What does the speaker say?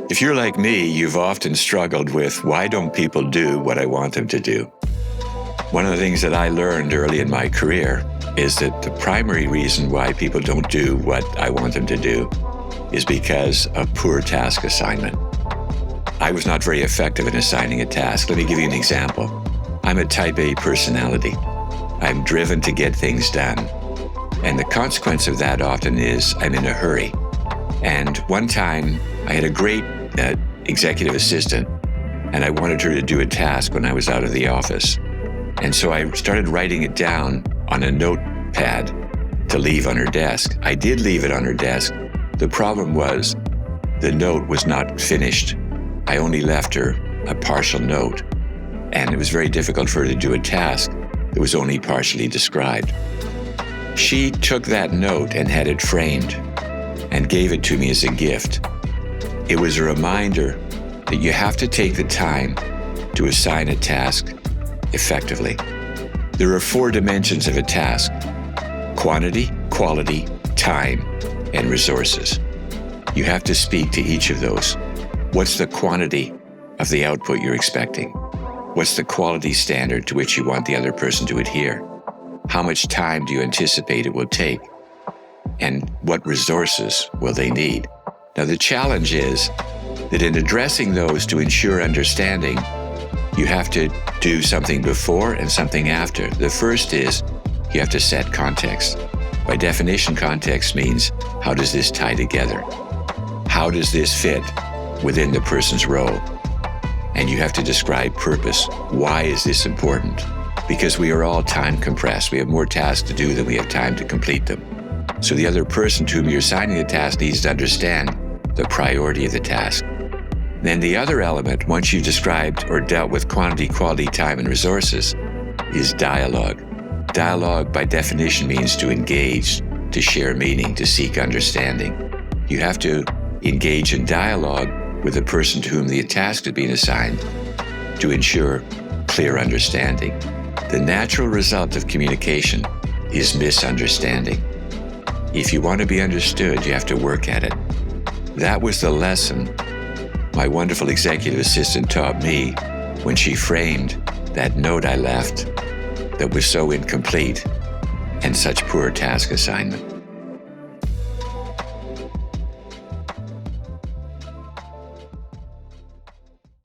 If you're like me, you've often struggled with, why don't people do what I want them to do? One of the things that I learned early in my career is that the primary reason why people don't do what I want them to do is because of poor task assignment. I was not very effective in assigning a task. Let me give you an example. I'm a type A personality. I'm driven to get things done. And the consequence of that often is I'm in a hurry. And one time I had a great executive assistant, and I wanted her to do a task when I was out of the office. And so I started writing it down on a notepad to leave on her desk. I did leave it on her desk. The problem was the note was not finished. I only left her a partial note, and it was very difficult for her to do a task that was only partially described. She took that note and had it framed and gave it to me as a gift. It was a reminder that you have to take the time to assign a task effectively. There are 4 dimensions of a task: quantity, quality, time, and resources. You have to speak to each of those. What's the quantity of the output you're expecting? What's the quality standard to which you want the other person to adhere? How much time do you anticipate it will take? And what resources will they need? Now, the challenge is that in addressing those to ensure understanding, you have to do something before and something after. The first is you have to set context. By definition, context means, how does this tie together? How does this fit within the person's role? And you have to describe purpose. Why is this important? Because we are all time compressed. We have more tasks to do than we have time to complete them. So the other person to whom you're assigning the task needs to understand the priority of the task. Then the other element, once you've described or dealt with quantity, quality, time, and resources, is dialogue. Dialogue, by definition, means to engage, to share meaning, to seek understanding. You have to engage in dialogue with the person to whom the task is being assigned to ensure clear understanding. The natural result of communication is misunderstanding. If you want to be understood, you have to work at it. That was the lesson my wonderful executive assistant taught me when she framed that note I left that was so incomplete and such poor task assignment.